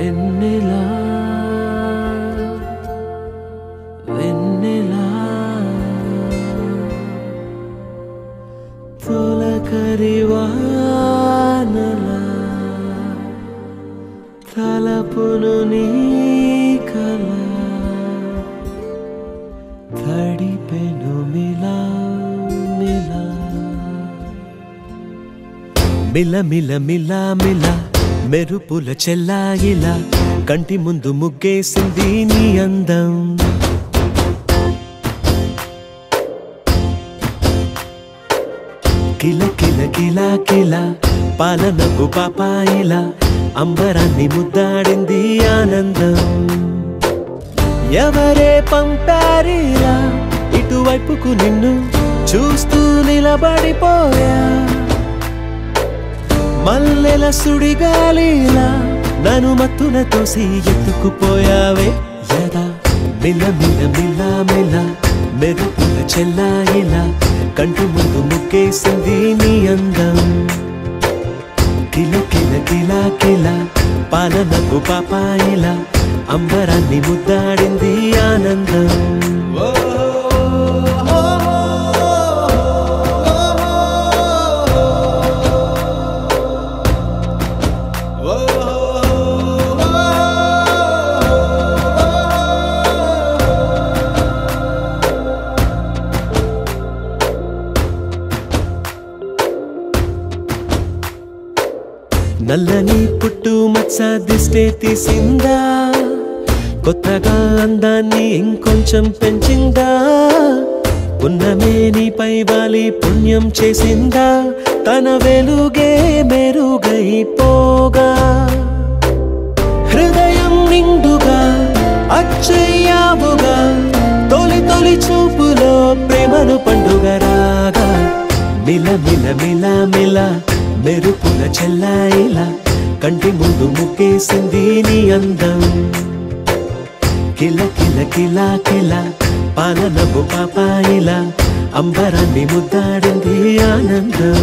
వెన్నెలా వెన్నెలా తొలకరి వానలా తలపును నీ కల తడిపెను మిలా మిలా మిల మిల మిల మిల మెరుపుల చెల్లాయిలా కంటి ముందు ముగ్గేసింది నీ అందం కిల కిల కిల కిల పాలనకు పాపాయిలా అంబరాన్ని ముద్దాడింది ఆనందం ఎవరే పంపారిలా ఇటువైపుకు నిన్ను చూస్తూ నిలబడిపోయా మల్లెల సుడిగాలిలా నన్ను మత్తున తోసి ఎత్తుకుపోయావే యదా మిల మిల మిల మిల మెరుపుల చెల్లాయిలా కంటి ముందు ముగ్గేసింది నీ అందం కిల కిల కిల కిల పాలనకు పాపాయిలా అంబరాన్ని ముద్దాడింది ఆనందం నల్లని పుట్టు మచ్చ దిష్టే తీసిందా కొత్తగా అందాన్ని ఇంకొంచెం పెంచిందా పున్నమే నీపై వాలి పుణ్యం చేసిందా తన వెలుగే మెరుగైపోగా హృదయం నిండుగా అచ్చయ్యావుగా తొలి తొలి చూపులో ప్రేమను పండుగ రాగా మిల మిల మిల మిల మెరుపుల చెల్లాయిలా కంటి ముందు ముగ్గేసింది నీ అందం కిల కిల కిల కిల పాలనకు పాపాయిలా అంబరాన్ని ముద్దాడింది ఆనందం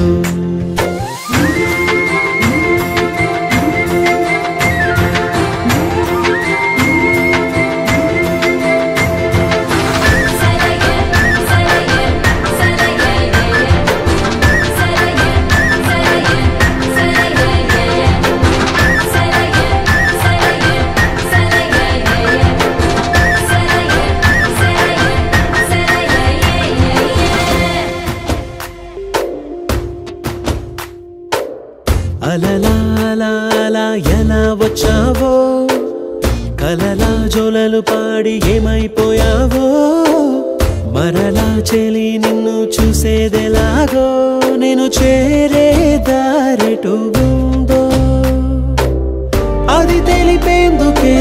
అలలా అలా ఎలా వచ్చావో కలలా జోలలు పాడి ఏమైపోయావో మరలా చెలి నిన్ను చూసేదెలాగో నేను చేరే దారెటు ఉందో అది తెలిపేందుకే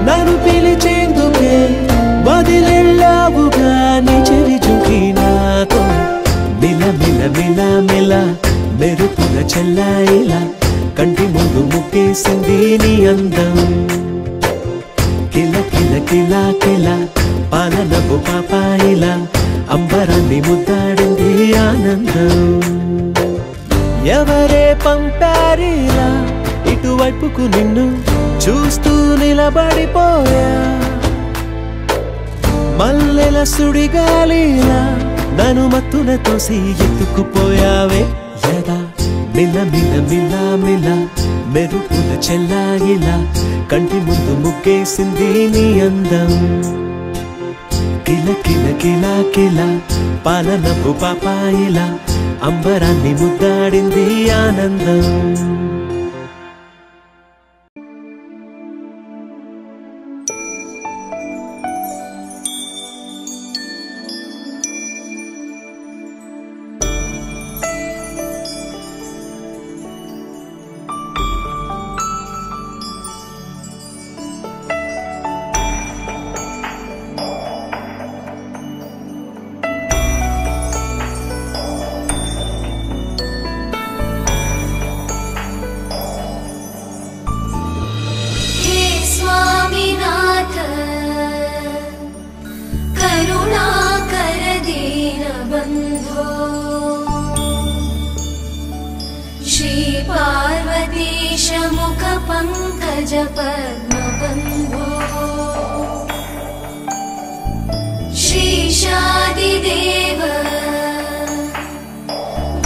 నన్ను పిలిచేందుకే వదిలెళ్ళావుగా నీ చెవి జుకి నాతో మిల మిల మిల మిల మెరుపుల చెల్లాయిలా కంటి ముందు ముగ్గేసింది నీ అందం కిల కిల కిల కిల పాలనకు పాపాయిలా అంబరాన్ని ముద్దాడింది ఆనందం ఎవరే పంపారిలా ఇటువైపుకు నిన్ను చూస్తూ నిలబడిపోయా మల్లెల సుడిగాలిలా నన్ను మత్తున తోసి ఎత్తుకుపోయావే యదా మిల మిల మిల మిల మెరుపుల చెల్లాయిలా కంటి ముందు ముగ్గేసింది నీ అందం కిల కిల కిల కిల పాలనకు పాపాయిలా అంబరాన్ని ముద్దాడింది ఆనందం श्रीमुख पंकज पद्मबन्धो श्रीशादिदेव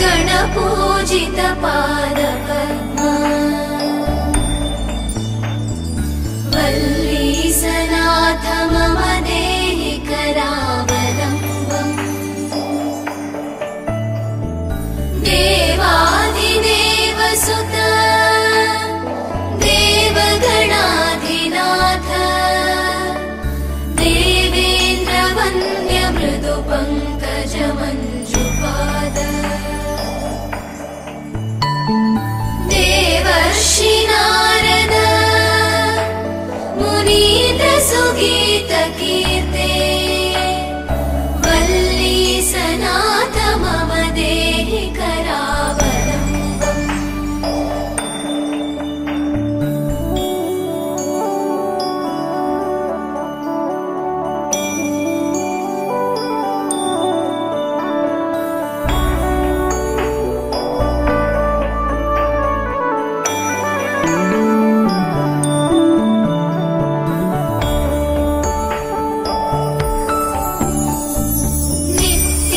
गणपूजित पादपद्मा वल्लीसनाथ मम देहि करावलम्बम् देवाधिदेव सुत देवगणाधिनाथ देवेन्द्र वन्द्य मृदु पंकज मञ्जुपाद देवर्षि नारद मुनीन्द्र सुगीत कीर्ते वल्लीसनाथ मम देहि करावलम्बम्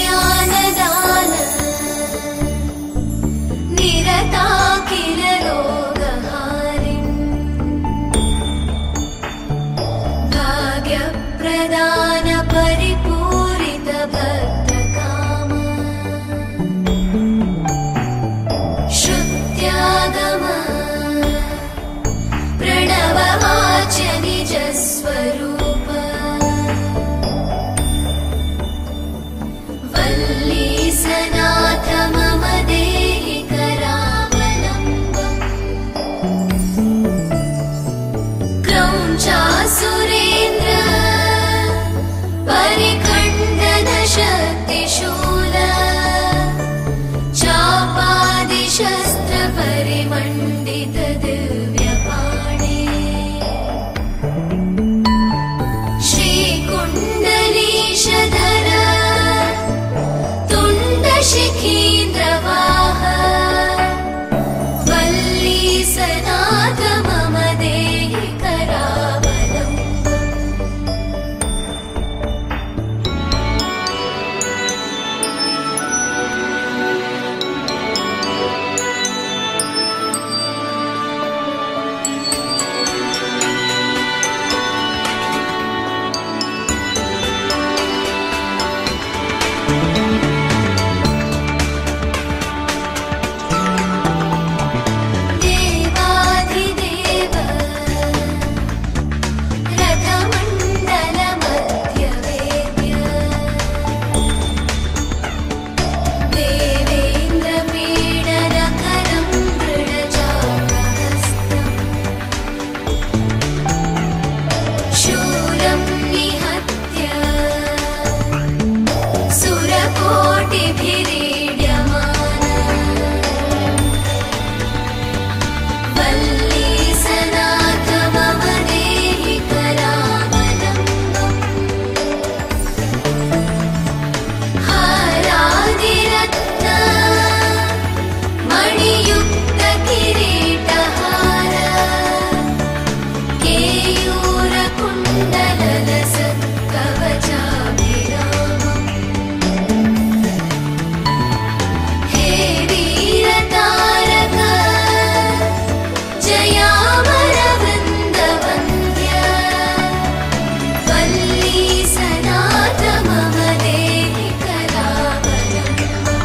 नित्यानदान निरताखिल रोगहारिन् भाग्यप्रदान परिपूरित भक्तकाम श्रुत्यागम प्रणववाच्य निजस्वरूप वल्लीसनाथ मम देहि करावलम्बम् क्रौञ्चासुरेन्द्र परिखण्डन शक्तिशूल चापादिशस्त्र परिमण्डित दिव्यपाणे श्रीकुण्डलीशधर तुण्डशिखीन्द्रवाह वल्लीसनाथ मम देहि करावलम्बम् देवाधिदेव रथमण्डल मध्यवेद्य देवेन्द्र पीडनकरं दृढचापहस्तम् शूलं निहत्य सुरकोटिभिरीड्यमान वल्लीसनाथ मम देहि करावलम्बम् हारादिरत्न मणियुक्त किरीटहार केयूरकुण्डललसत् कवचाभिरामम् हे वीरतारक जयामरवृन्दवन्द्य वल्लीसनाथ मम देहि करावलम्बम्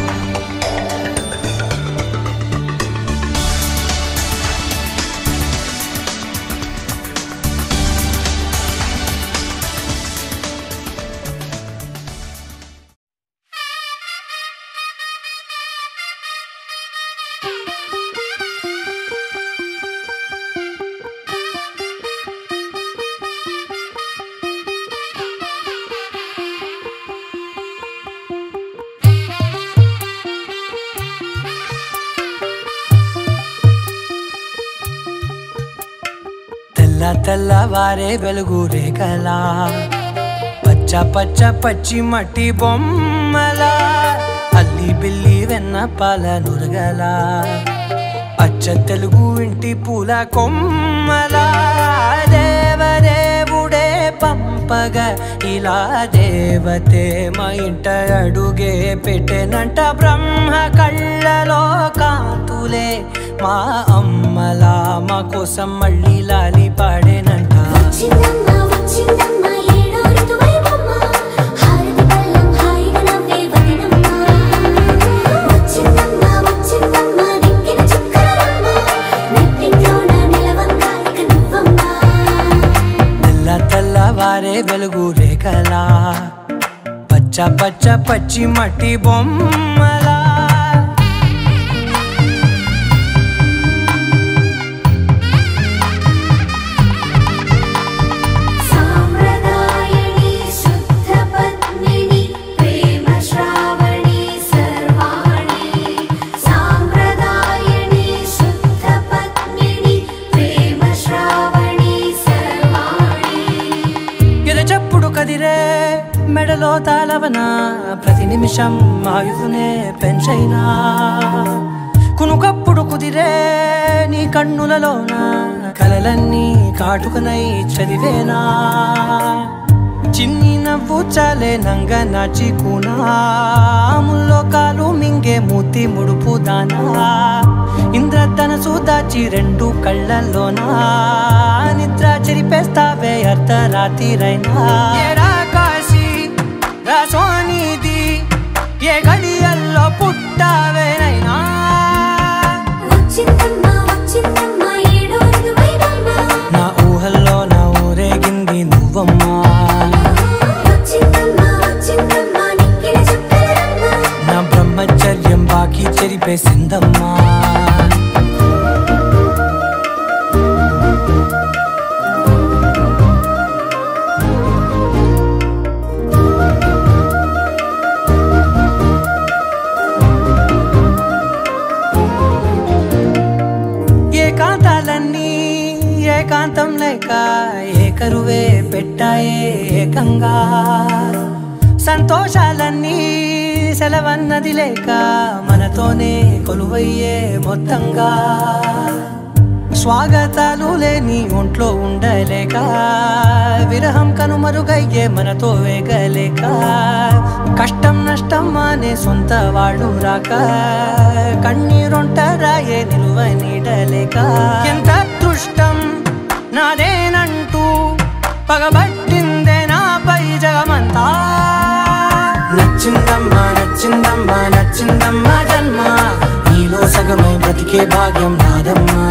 తెల్లవారే వెలుగు రేఖలా పచ్చ పచ్చ పచ్చి మట్టి బొమ్మలా అల్లి బిల్లి వెన్న పాల నురగలా అచ్చ అచ్చ తెలుగు ఇంటి పూల కొమ్మలా దేవదేవుడే పంపగా ఇలా దేవతే మా ఇంట అడుగే పెట్టెనంట బ్రహ్మ కళ్ళలో కాంతులే మా అమ్మలా మా కోసం మళ్ళీ లాలి పాడేనంట తెల్లవారే వెలుగు రేఖలా పచ్చ పచ్చ పచ్చి మట్టి బొమ్మలా కదిరే మెడలో తాళవన ప్రతి నిమిషం ఆయుధునే పెంచైనా కునుకప్పుడు కుదిరే నీ కన్నులలోన కలలన్నీ కాటుకనై చదివేనా చిన్ని నవ్వు చాలే నంగ నాచి కూనాముల్లో కాలు మింగే మూతి ముడుపు దానా ఇంద్రధనసు దాచి రెండు కళ్ళల్లోనా నిద్ర చెరిపేస్తావే అర్ధరాత్రిరైనా కాశీ రాసోనిది ఏ గడియల్లో పుట్టావేనైనా నా ఊహల్లో నా ఊరేగింది నువ్వమ్మా నా బ్రహ్మచర్యం బాకీ చెరిపేసిందమ్మా ఏకాంతాలన్నీ ఏకాంతం లేక ఏకరువే పెట్టాయే ఏకంగా సంతోషాలన్నీ సెలవన్నది లేక మనతోనే కొలువయ్యే మొత్తంగా స్వాగతాలు లేని ఒంట్లో ఉండలేక విరహం కనుమరుగయ్యే మనతో వేగలేక కష్టం నష్టం అనే సొంత వాళ్ళు రాక కన్నీరొంటరాయే నిలువ నీడలేక ఎంత అదృష్టం నాదేనంటూ పగబట్టిందే నాపై జగమంతా నచ్చిందమ్మా నచ్చిందమ్మా నచ్చిందమ్మా జన్మ నీలో సగమై బ్రతికే భాగ్యం నాదమ్మా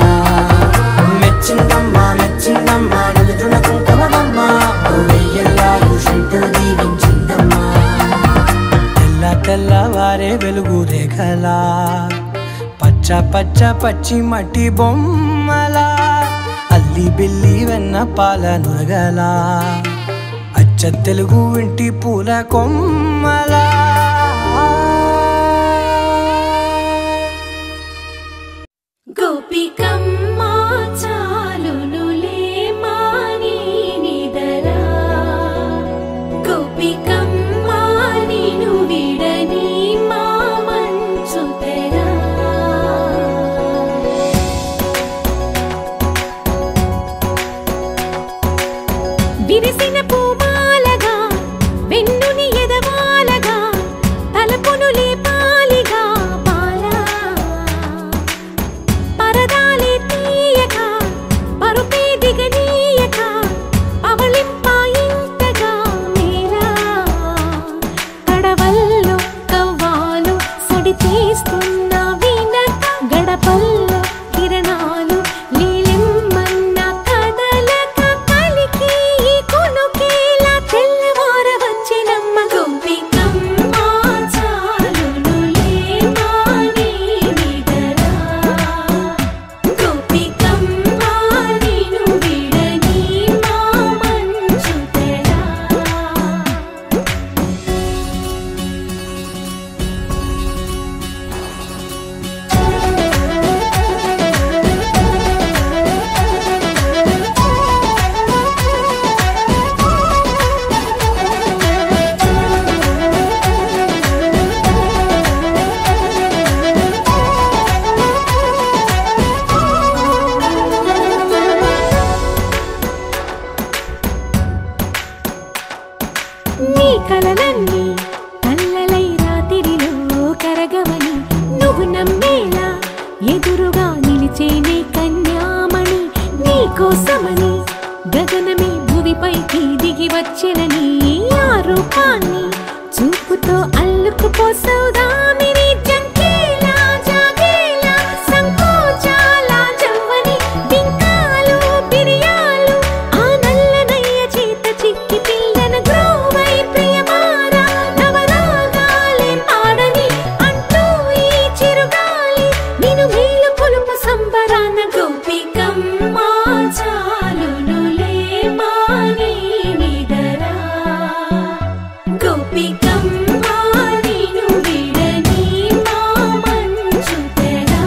మెచ్చిందమ్మా మెచ్చిందమ్మా నిలుదున కుంకుమమ్మా వెయ్యల్లాలు శంటు దీవించిందమ్మా తెల్లవారే వెలుగు రేఖలా పచ్చ పచ్చ పచ్చి మట్టి బొమ్మలా అల్లి బిల్లి వెన్న పాల నురగలా అచ్చ తెలుగు ఇంటి పూల కొమ్మలా గోపికమ్మా చాలునులే మాని నిదరా గోపికమ్మా నిను విడని మా మంచు తెరా విరిసిన పూమాలగా వెన్నుని ఎదవా కోసమని గగనమే భూమిపైకి దిగి వచ్చినని ఆ రూపాన్ని చూపుతో అల్లుకుపోసౌదామిని జంకేలా జాగేలా సంకోచాల జవ్వని బింకాలు బిరియాలు ఆ నల్లనయ్య చేత చిక్కి పిల్లన గ్రోవై ప్రియమారా నవరాగాలే పాడని అంటూ ఈ చిరుగాలి నిన్ను మేలు కొలుపు సంబరాన గోపికమ్మ చాలునులే మాని నిదరా గోపికమ్మ నిన్ను విడని మా మంచు తెరా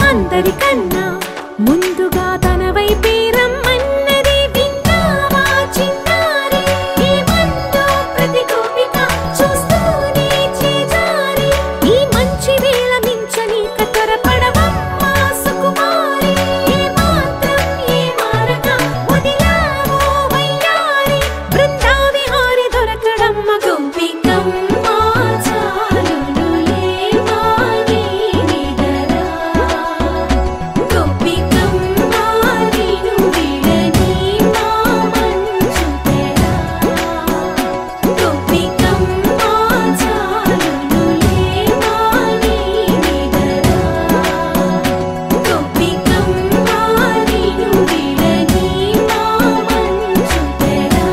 అందరికన్నా ముందుగా తన వైపే రమ్మన్నది విన్నావా చిన్నారి ఈ మందు ప్రతి గోపిక చూస్తూనే చేజారి ఈ మంచి వేళ మించని కతరపడవమ్మ సుకుమారి ఏ మాత్రం ఏ మారక వదిలావో వయ్యారి బృందావిహారి దొరకడమ్మ గోపికమ్మ చాలునులే మాని నిదరా గోపికమ్మ నిన్ను విడని మా మంచు తెరా గోపికమ్మ చాలునులే మాని నిదరా గోపికమ్మ నిన్ను విడని మా మంచు తెరా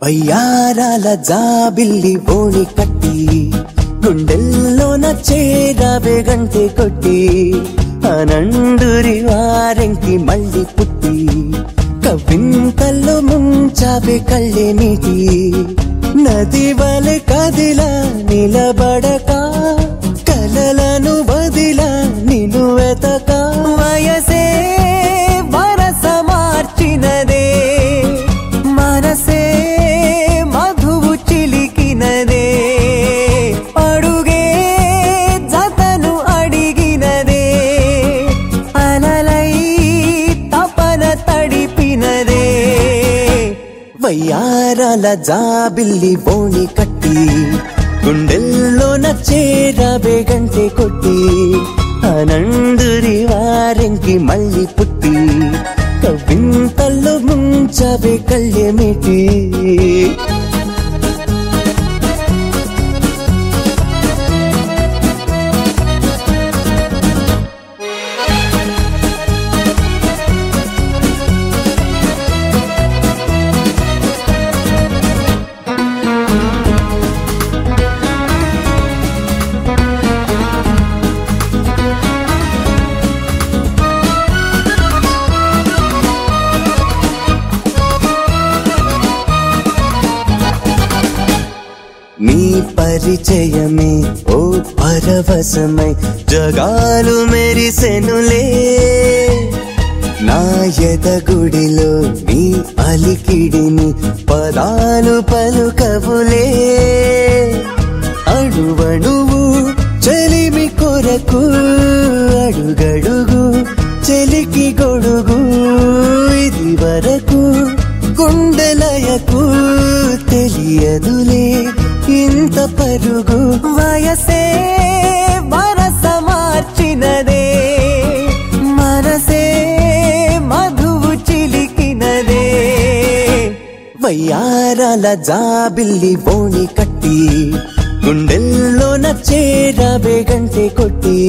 వయ్యారాల జాబిల్లి ఓణి కట్టి గుండెల్లోన చేరావే గంటె కొట్టి అనండురి వారెంకి మళ్ళీ పుట్టి కవింతల్లో ముంచావే కళ్ళే నీటి నది వలె కదిలా నిలబడక కలలను వదిలా నిన్ను వెతక వయసే వరస మార్చినదే మనసే మధువు చిలికినదే అడుగే జతను అడిగినదే అలలై తపన తడిపినదే వయ్యారాల జాబిల్లి బోణి కట్టి గుండెల్లోన చేరావే గంటె కొట్టి అనండురి వారెంకి మళ్ళీ పుట్టి కవింతల్లో ముంచవే కళ్ళేమిటి పరిచయమే ఓ పరవశమై జగాలు మెరిసెనులే నా ఎదగుడిలో నీ అలికిడిని పదాలు పలుకవులే అడువడువు చెలిమి కొరకు అడుగడుగు చెలికి గొడుగు ఇది వరకు గుండెలయకు తెలియదులే ఇంత పరుగు వయసే వరస మార్చినదే మనసే మధువు చిలికినదే వయ్యారాల జాబిల్లి బోణి కట్టి గుండెల్లో నచ్చేరాబే గంటె కొట్టి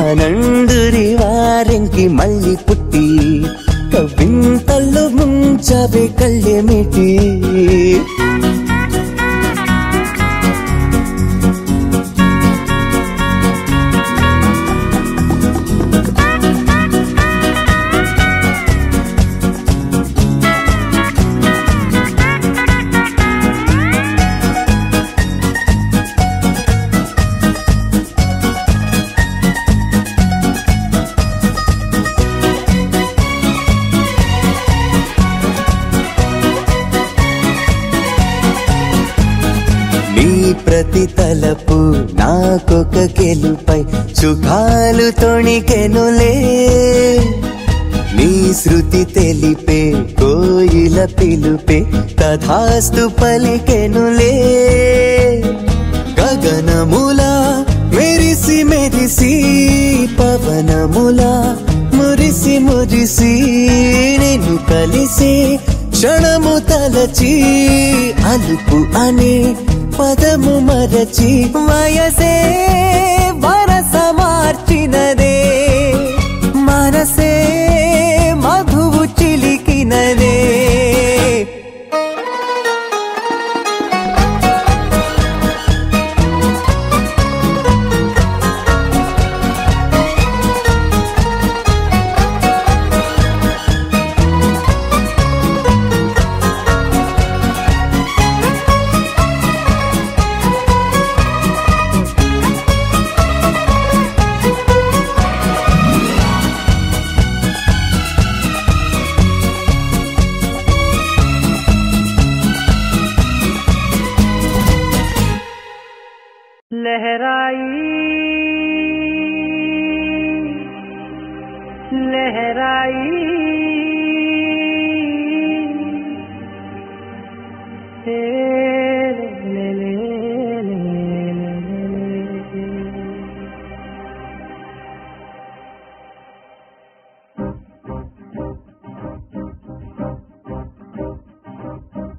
అనందురి వారెంకి మళ్ళీ పుట్టి కవింతల్లో ముంచవే కళ్ళెమిటి ప్రతి తలపు నాకొక గెలుపై సుఖాలు తొణికెనులే నీ శృతి తెలిపే కోయిల పిలుపే తథాస్తు పలికెనులే గగనములా మెరిసి మెరిసి పవనములా మురిసి మురిసి నేను కలిసి క్షణము తలచి అలుపు అనే పదము మరచి వయసే వరస మార్చినదే మనసే మధువు చిలికినదే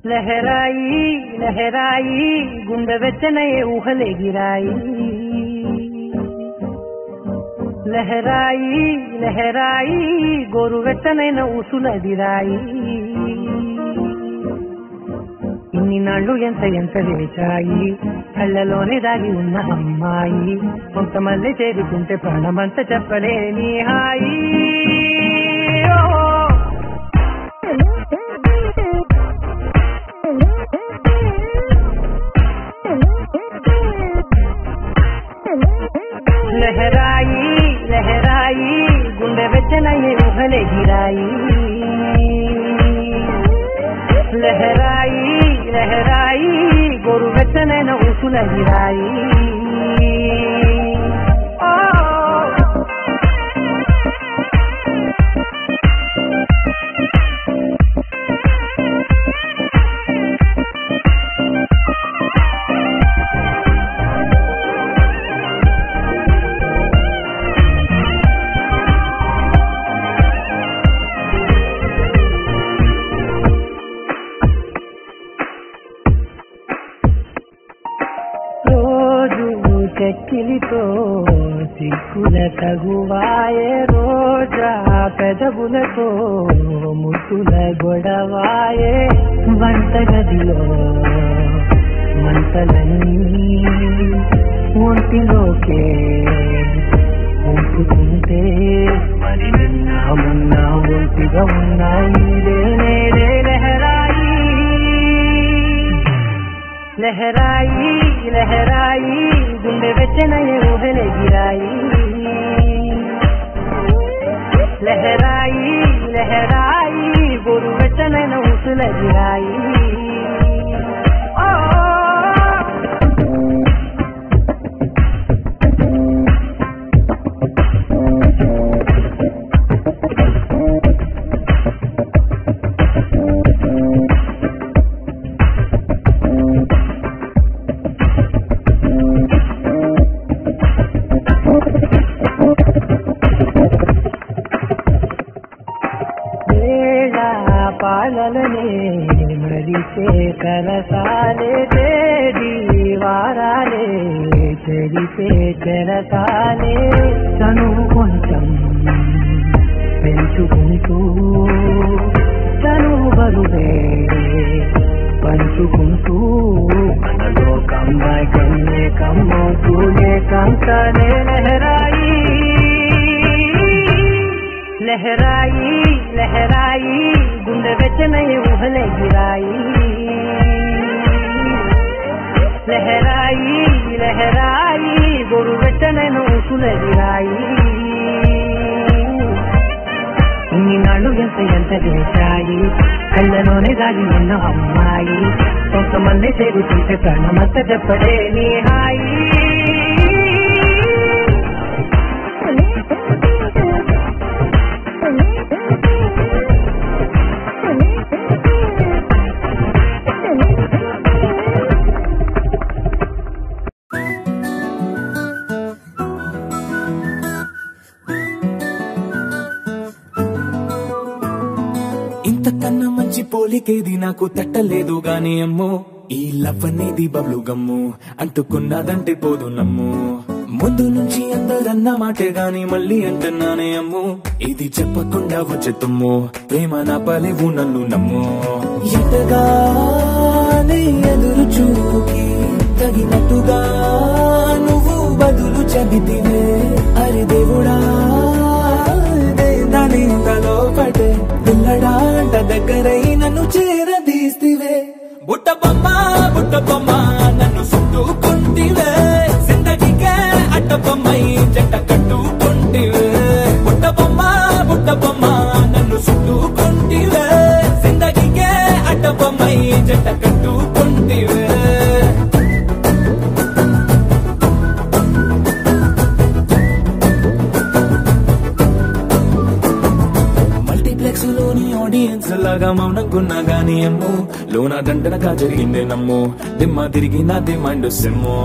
లహరాయి లహరాయి గుండె వెచ్చనయే ఊహలెగిరాయి లహరాయి లహరాయి గోరు వెచ్చనైన ఊసులదిరాయి ఇన్ని నాళ్ళు ఎంత ఎంత వేచాయి కళ్ళలోనే దాగి ఉన్న అమ్మాయి కొంతమంది చేరుకుంటే ప్రాణమంతా చెప్పలేని హాయి లహరాయి లహరాయి గుండె వెచ్చనయ్యే ఊహలెగిరాయి లహరాయి లహరాయి గోరు వెచ్చనైన ఊసులగిరాయి చెక్కిలితో సిక్కుల తగువాయే రోజా పెదవులతో ముట్టుల గొడవాయే వంటగదిలో మంటలన్నీ ఒంటిలోకే ఉంటుకుంటే మరి నిన్న మొన్న ఒంటిగా ఉన్నాయి లహరాయి లహరాయి లహరాయి बेचने ओहले गिराई लहराई लहराई गोरु बेचने न उसल गिराई మరిచే కరసాలే వారాలే చెరిపే చెరసాలే తను కొంచెం పెంచుకుంటూ తను బరువే పంచుకుంటూ మనలో కమ్మాయి కన్నే కమ్మవుతూనే కంతనే లహరాయి लहराई लहराई गुंडे बेचने उहले गिराई लहराई लहराई गोरु बेचने उसूले गिराई इन्नी नाళ్ళు ఎంత చేశాయి కళ్ళలోనే దాగి ఉన్న అమ్మాయి కొంతమంది చేరుతుంటే ప్రాణమంత చెప్పడే నీ హాయి ఇంతకన్నా మంచి పోలికేది నాకు తట్టలేదు గాని అమ్మో ఈ లవ్ అనేది బబ్లు గమ్ము అంటుకున్నదంటే పోదు నమ్ము ముందు నుంచి అందరన్న మాటే గాని మళ్ళీ అంటున్నానే అమ్ము ఇది చెప్పకుండా వచ్చే తుమ్ము ప్రేమ నా పలేవు నన్ను నమ్ము ఎటగానే ఎదురు చూకి తగినట్టుగా నువ్వు బదులు చెబితివే అరే దేవుడా దాని తలో పడే పిల్లడాంట దగ్గరై నన్ను చేరదీస్తివే బుట్ట బొమ్మ నన్ను చుట్టుకుంటివే జిందగీకే అట్ట బొమ్మై జంట కట్టుకుంటివే బుట్ట బొమ్మ నన్ను చుట్టుకుంటివే జిందగీకే అట్ట బొమ్మై జంట కట్టుకుంటివే ఆడియన్స్ లాగా మౌనంకున్నా గానీ అమ్ము లోన దండనగా జరిగిందే నమ్ము దిమ్మ తిరిగి నాదే మైండ్ సిమ్ము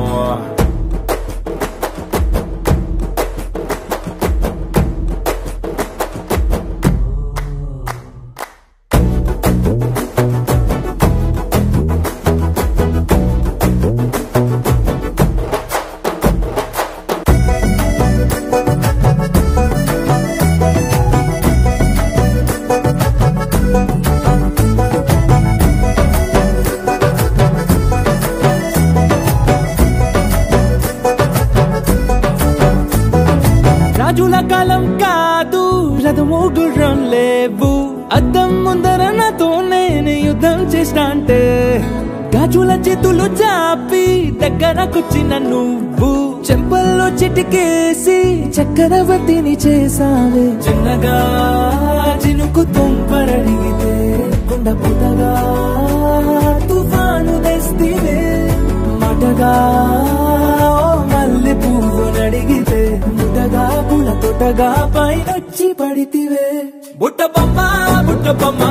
రాజుల కాలం కాదు రథము గుర్రం లేవు అద్దం ముందర నాతో నేను యుద్ధం చేస్తా అంటే గాజుల చేతులు చాపి దగ్గరకొచ్చిన నువ్వు చెంపల్లో చిటికేసి చక్రవర్తిని చేసావే చిన్నగా చినుకు తుంపరడిగితే కుండ పుటగా తుఫాను తెస్తివే మాటగా మల్లె పువ్వు నడిగితే ముటగా పుల తొటగా పైనొచ్చి పడితివే బుట్ట బొమ్మ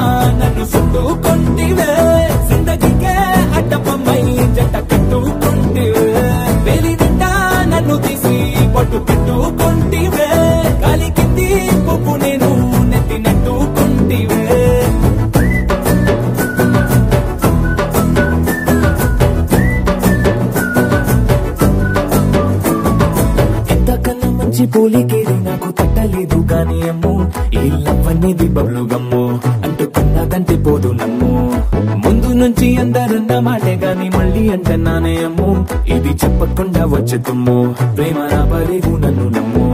నన్ను చుట్టుకుంటివే జిందగీకే అట్ట బొమ్మై జంట కట్టుకుంటివే వేలి నిండా నన్ను తీసి పట్టు పెట్టుకుంటివే గాలి కింది పువ్వు నేను నెత్తినట్టుకుంటివే పోలికేది నాకు తట్టలేదు గాని అమ్ము ఈ లవ్ అనేది బబ్లు గమ్ము అంటుకున్నదంటే పోదు నమ్ము ముందు నుంచి అందరన్న మాటే గాని మళ్ళీ అంటున్నానే అమ్ము ఇది చెప్పకుండా వచ్చే తుమ్ము ప్రేమ నా పలేవు నన్ను నమ్ము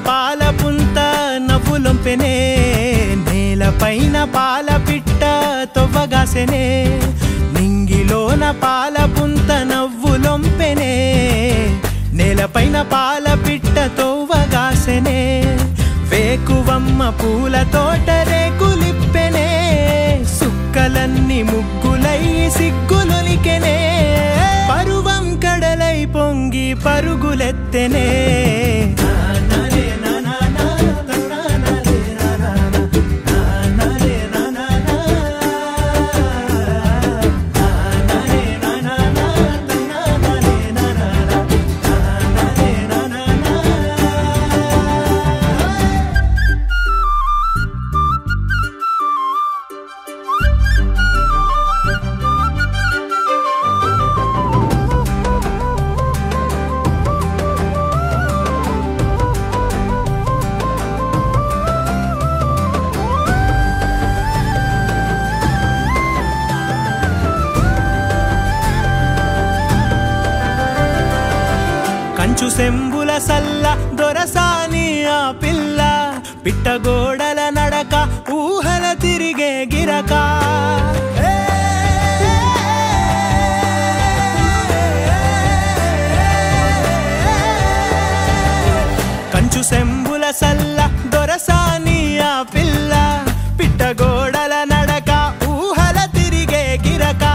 పాల పుంత నవ్వులొంపెనే నేలపైన పాల పిట్ట తొవ్వగాసెనే నింగిలోన పాల పుంత నవ్వులొంపెనే నేలపైన పాల పిట్ట తొవ్వగాసెనే వేకువమ్మ పూల తోట రేకులిప్పెనే సుక్కలన్నీ ముగ్గులై సిగ్గులొలికెనే పరువం కడలై పొంగి పరుగులెత్తెనే కంచు సెంబుల సల్ల దొరసాని ఆ పిల్ల పిట్టగోడల నడక ఊహల తిరిగే గిరక కంచు సెంబుల సల్ల దొరసాని ఆ పిల్ల పిట్టగోడల నడక ఊహల తిరిగే గిరక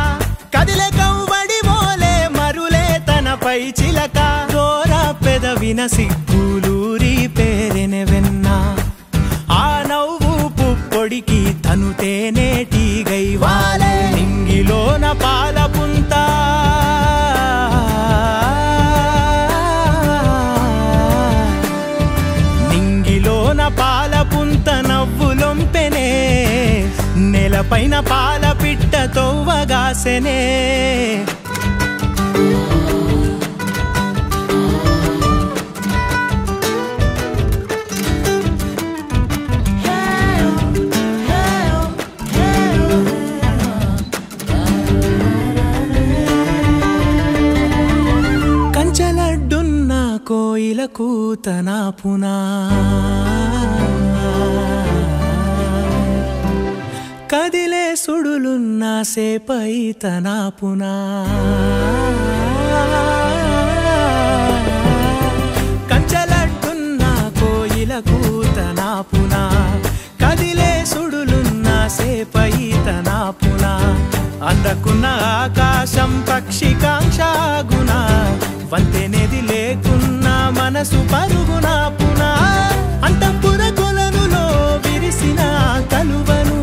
కదిలే కవ్వడి మోలే మరులే తనపై చిలక పెదవిన సిగ్గులూరి పేరెనె వెన్న ఆ నవ్వు పుప్పొడికి తను తేనేటిగై వాలే నింగిలోన పాల పుంత నింగిలోన పాల పుంత నవ్వులొంపెనే నెలపైన పాల పిట్ట తొవ్వగాసెనే కంచలడ్డున్న కోయిల కూతనా పునా కదిలే సుడులున్న సేపై తనా పునా కంచలడ్డున్న కోయిల కూతనా పునా కదిలే సుడులున్న సేపై తనా పునా అందకున్న ఆకాశం పక్షికాంక్షాగునా వంతెనేది లేకున్న మనసు పరుగున పునా అంతఃపుర కొలనులో విరిసిన కలువను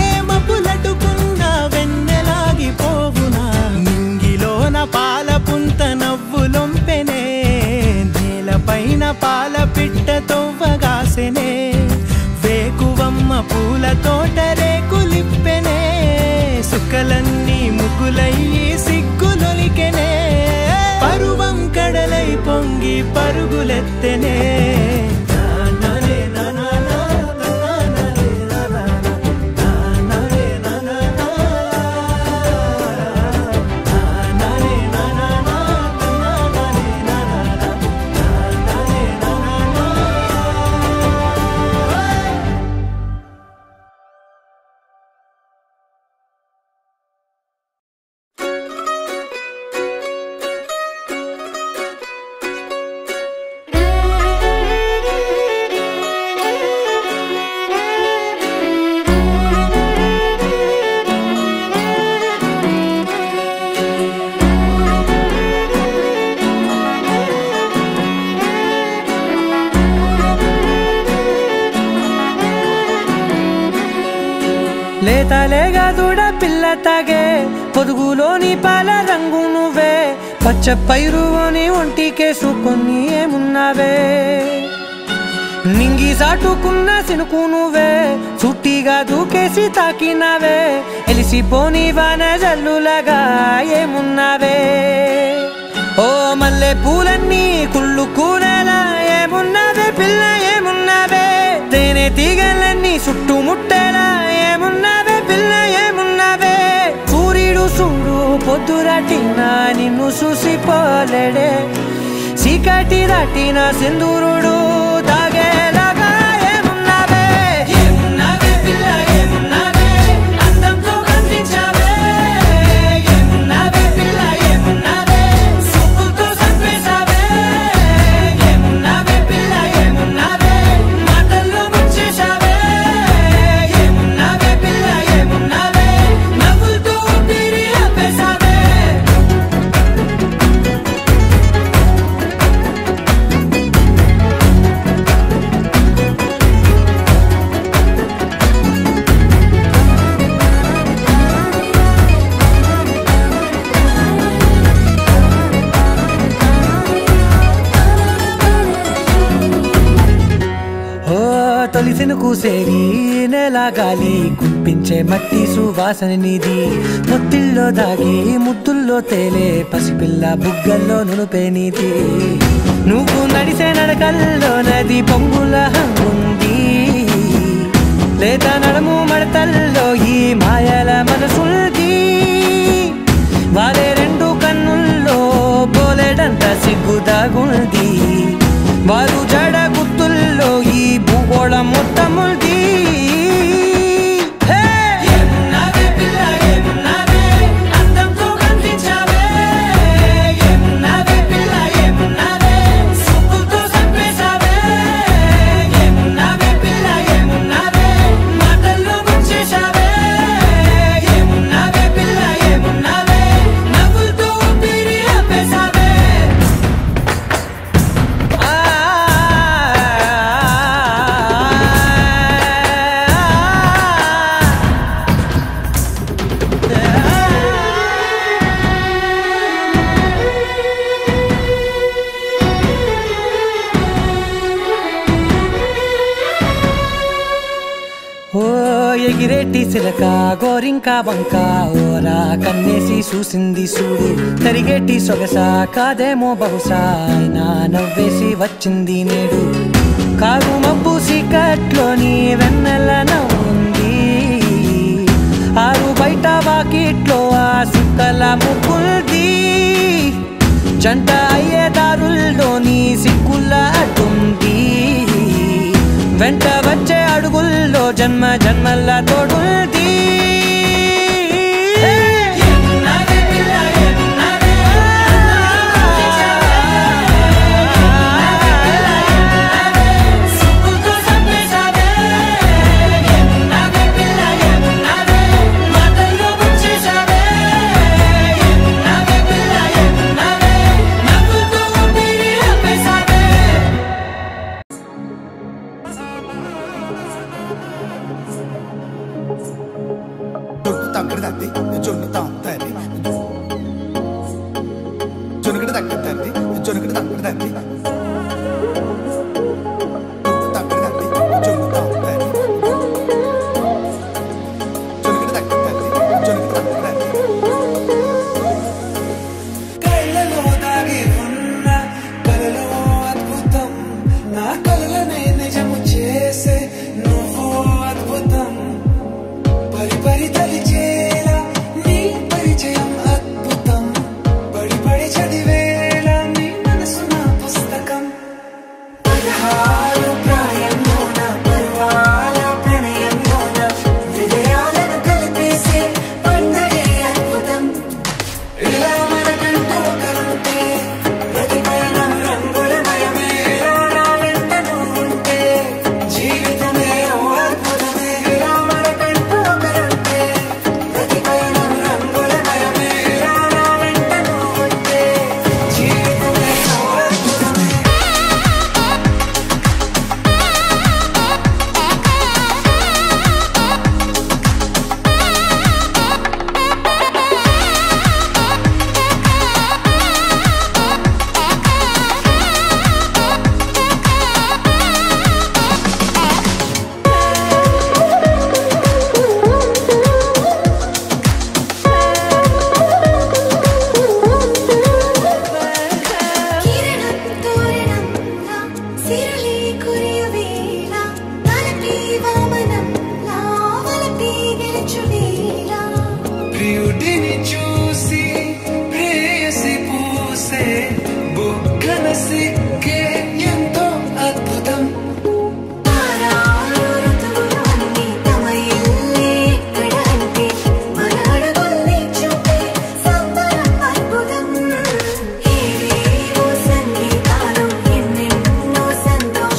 ఏ మపులటుకున్న వెన్నెలాగిపోవునా నింగిలోన పాల పుంత నవ్వులొంపెనే నేలపైన పాల పిట్ట తొవ్వగాసెనే వేకువమ్మ పూల తోట రేకులిప్పెనే సుక్కలన్నీ ముగ్గులయ్యి సిగ్గులొలికెనే పరువం కడలై పొంగి పరుగులెత్తెనే లేతలేగా దూడ పిల్ల తాగే పొదుగులోని పాల రంగు నువ్వే పచ్చ పైరుని ఒంటికేసుకొని ఏమున్నావే నింగి సాటుకున్న సినుకు నువ్వే చుట్టిగా దూకేసి తాకినావే ఎలిసిపోని వాన జల్లులగా ఏమున్నావే ఓ మల్లె పూలన్నీ కుళ్ళు కూనేలా ఏమున్నావే పిల్ల ఏమున్నావే తేనె తీగలన్నీ చుట్టుముట్టేలా ఏమున్నావే పిల్ల ఏమున్నావే సూర్యుడు చూడు పొద్దురాటినా నిన్ను చూసిపోలేడే చీకటి దాటిన సింధూరుడు సినుకు సేరి నెల గాలి కుప్పించే మట్టి సువాసన నిధి ముత్తిల్లో దాగి ముద్దుల్లో తేలే పసిపిల్ల బుగ్గల్లో నునుపే నీది నువ్వు నడిసే నడకల్లో నది పొంగుల హంగుంది లేదా నడుము మడతల్లో ఈ మాయల మనసుంది వారే రెండు కన్నుల్లో పోలేడంత సిగ్గు దాగుంది వారు జడ గుర్తుల్లో ఈ భూగోళం మొత్తముంది ఎగిరేటి సిలక గోరింక వంక ఓరా కన్నేసి చూసింది చూడు తరిగేటి సొగస కాదేమో బహుశా అయినా నవ్వేసి వచ్చింది నేడు కారు మబ్బు సీకట్లోని వెన్నెల నవ్వుంది ఆరు బయట వాకిట్లో ఆ సుక్కల ముగ్గుల్ది జంట అయ్యే దారుల్లోని సిగ్గుల అడ్డుంది వెంట వచ్చే అడుగుల్లో జన్మ జన్మల్ల తోడుంది సంతోషాలు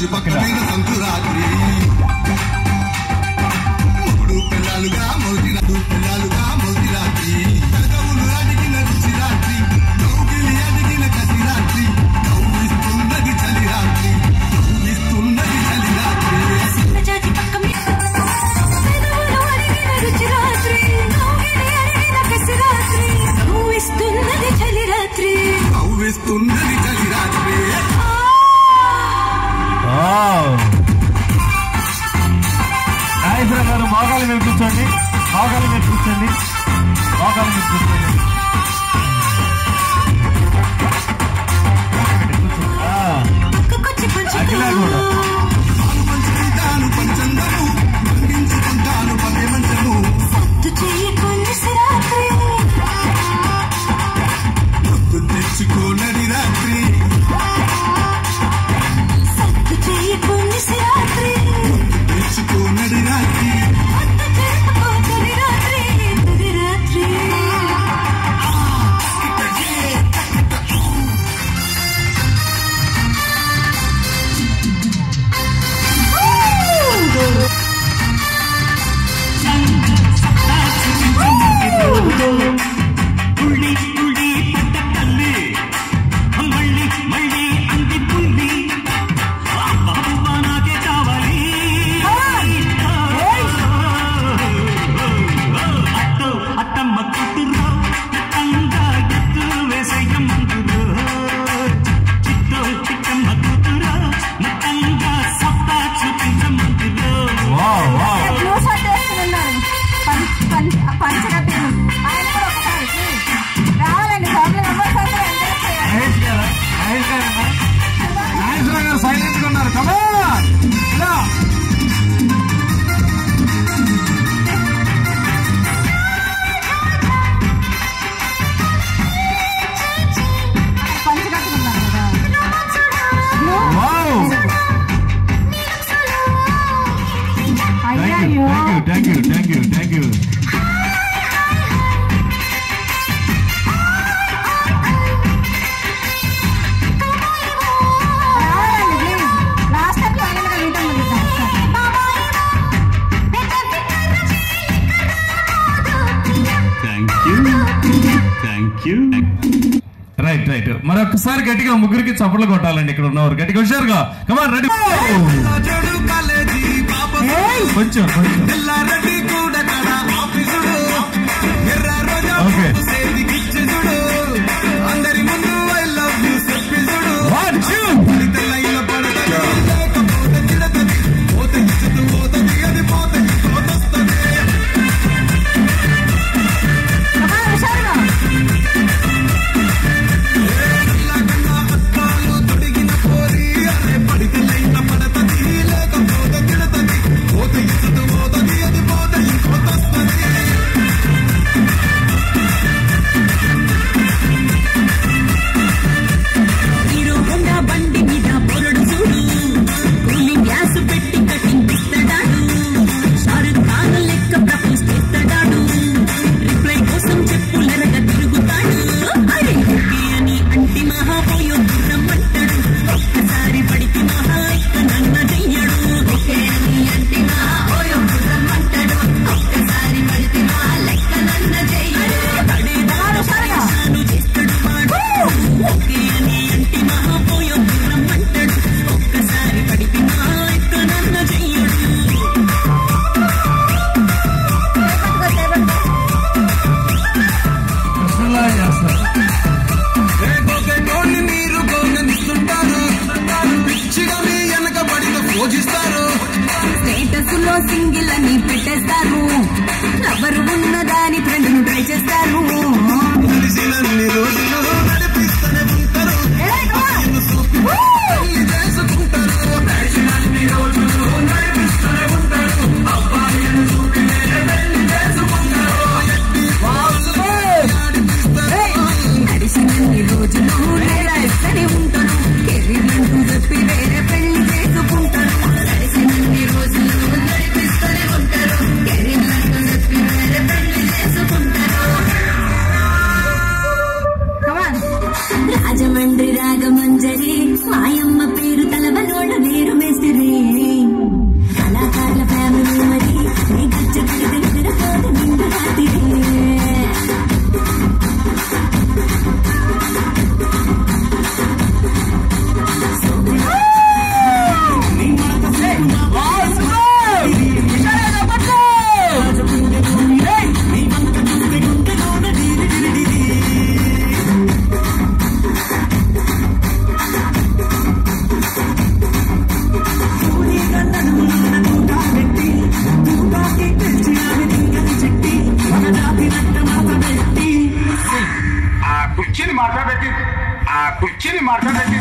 రాజు పక్కనైన సంకురాత్రి మూడు పిల్లలుగా మోతి రాత్రి పెదవులు అడిగిన రుచి రాత్రి కౌగిలి అడిగిన కసి రాత్రి నవ్విస్తున్నది చలి రాత్రి సన్నజాజి పక్క మీద పెదవులు అడిగిన రుచి రాత్రి కౌగిలి అడిగిన కసి రాత్రి నవ్విస్తున్నది చలి రాత్రి నాగేశ్వర గారు మోకాలు మీద కూర్చోండి. అఖిల కూడా తెచ్చుకోనడి రాత్రి తెచ్చుకోనడి రాత్రి సైలెంట్ గా ఉన్నారు. కమాన్ ఇలా థ్యాంక్ యూ. రైట్ మరొకసారి గట్టిగా ముగ్గురికి చప్పట్లు కొట్టాలండి. ఇక్కడ ఉన్నవారు గట్టిగా హుషారుగా కమాన్ రెడీ. కొంచెం ఓకే స్టేటస్లో సింగిల్ అని పెట్టేస్తారు. ఎవరు ఉన్నదాని ఫ్రెండ్ను ట్రై చేస్తారు. నడిచినన్ని రోజులు నడిస్తూనే ఉంటాను. కెరీర్లంటూ చెప్పి వేరే పెళ్లి చేసుకుంటాను. నడిచినన్ని రోజులు నడిపిస్తూనే ఉంటారు. కెరీర్లంటూ చెప్పి వేరే పెళ్లి చేసుకుంటారు. రాజమండ్రి రాగమంజరి మాయమ్మ పేరు తలవలోడ వేరు ఆ కుర్చీని మాట్లాడండి.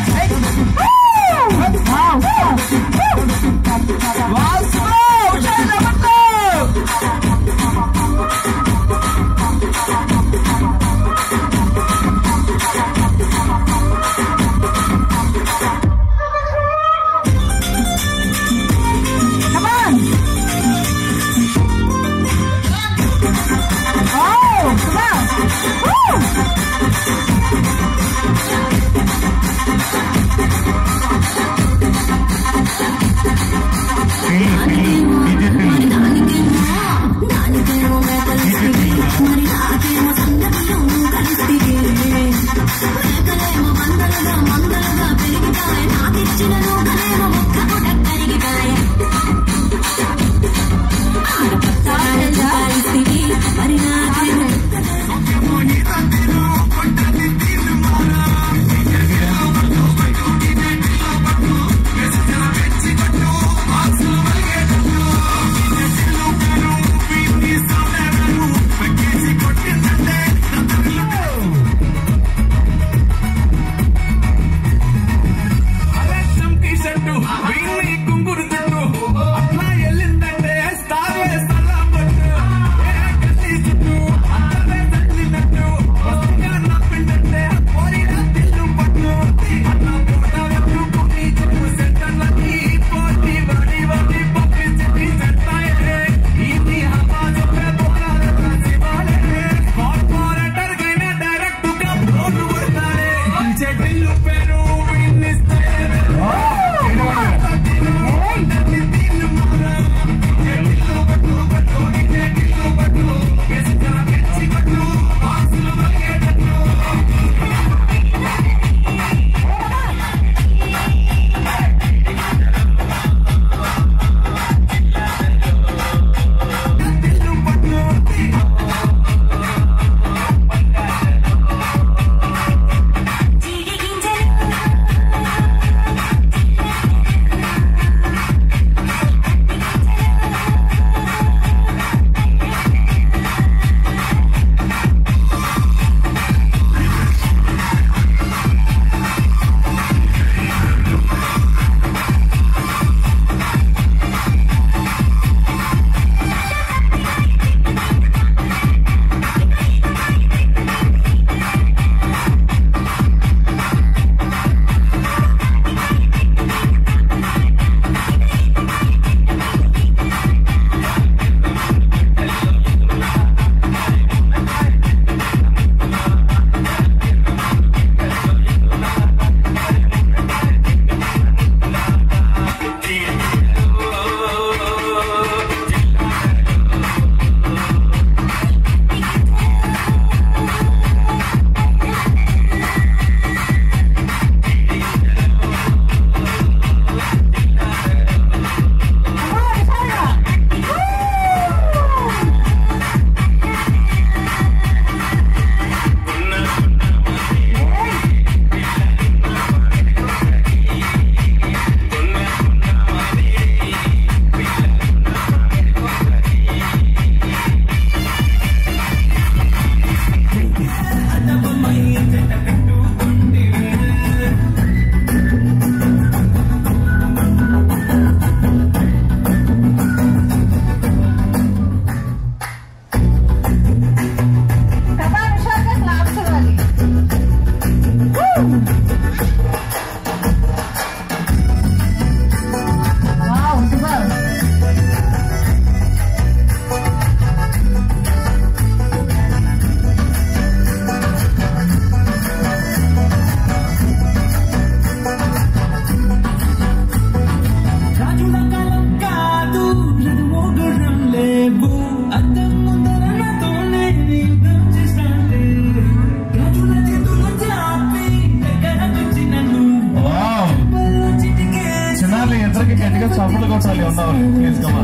చప్పట్లు కొట్టాలి ఉన్నవాళ్ళు please comma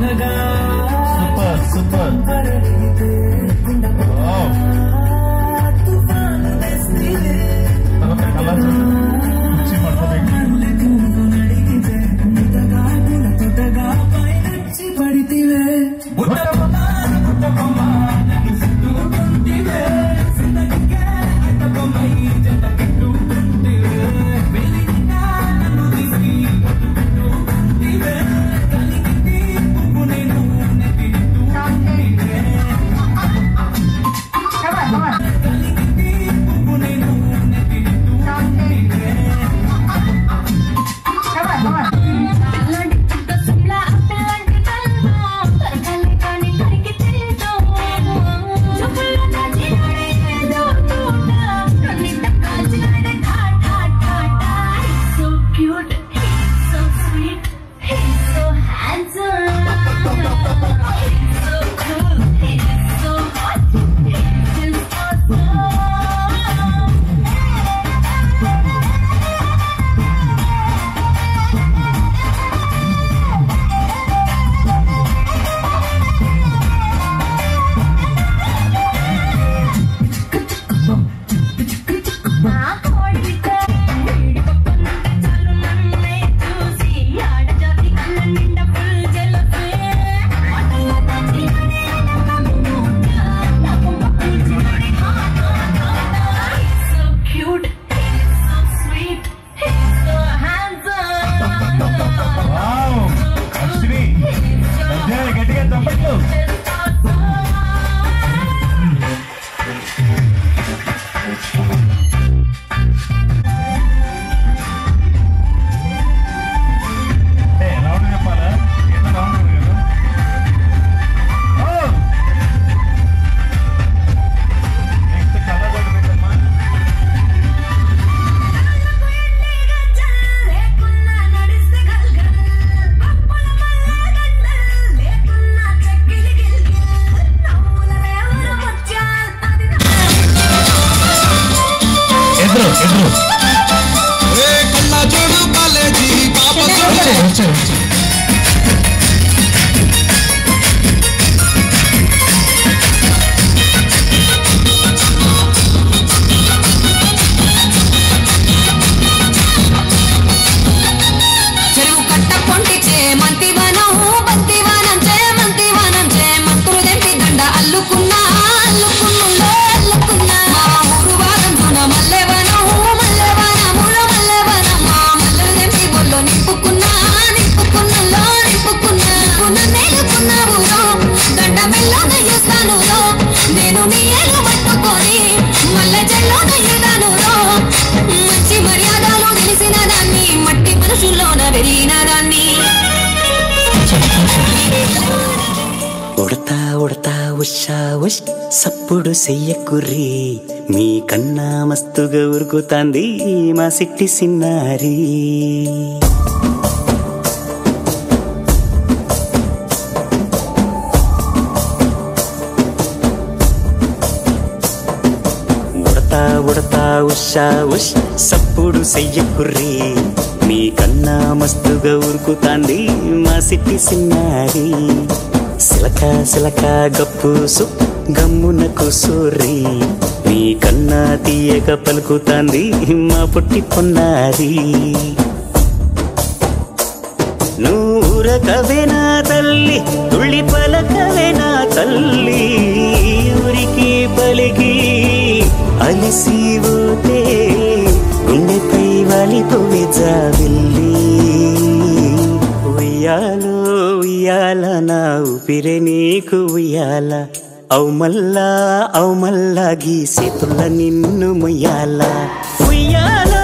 super super colour కుర్చీ పడుతుంది సప్పుడు చెయ్యకుర్రి మీ కన్నా మస్తుగా ఉరుకుతాంది మా సిట్టి సిన్నారి ఉడతా ఉడతా ఉషా ఉష్ సప్పుడు చెయ్యకుర్రి మీ కన్నా మస్తుగా ఉరుకుతాంది మా సిట్టి సిన్నారి సిలక సిలక గప్పుసు గమ్మున కూసోర్రి నీ కన్నా తీయక పలుకుతాంది మా పుట్టి పొన్నారి నూరకవేనా తల్లి తుళ్ళి పలకవేనా తల్లి ఊరికి పలికి అలిసిపోతే గుండెపై వాలిపోవే జాబిల్లి ఉయ్యాలో ఉయ్యాల నా ఊపిరే నీకు ఉయ్యాల అవు మల్లా గీసేతుల్ల నిన్ను ముయ్యాల ఉయ్యాల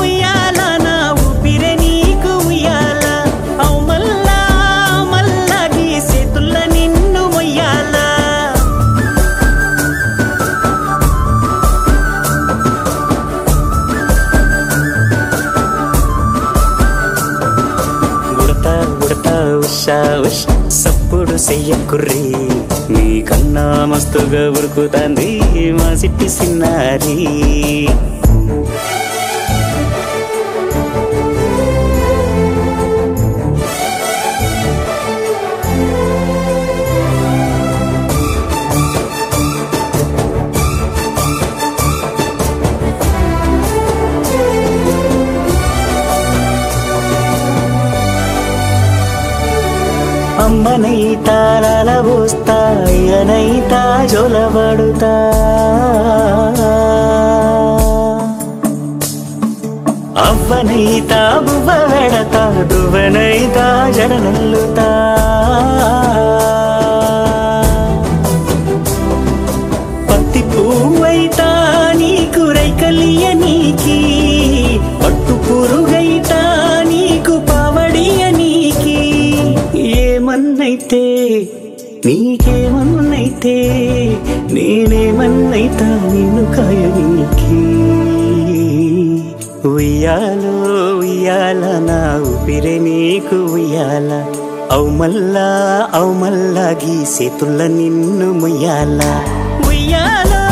ఉయ్యాల నా ఊపిరే నీకు ఉయ్యాల అవు మల్లా గీసేతుల్ల నిన్ను ముయ్యాల ఉడతా ఉడతా ఉషా ఉష్ సప్పుడు చెయ్యకుర్రి నీ కన్నా మస్తుగా ఉరుకుతాంది మా సిట్టి సిన్నారి అమ్మనైతా లాలబోస్తా అయ్యనైతా జొలబడుతా అవ్వనైతా బువ్వ వెడతా దువ్వనైతా జడనల్లుతా పత్తి పువ్వైతా నీకు రైకలియ నీకి పట్టు పురుగైతా నీకు పావడియ నీకి ఏమన్నైతే నీకేమన్నైతే నేనేమన్నైతా నిన్ను కాయనీకి ఉయ్యాలో ఉయ్యాల నా ఊపిరే నీకు ఉయ్యాల అవు మల్లా గీసేతుల్ల నిన్ను ముయ్యాల ఉయ్యాలో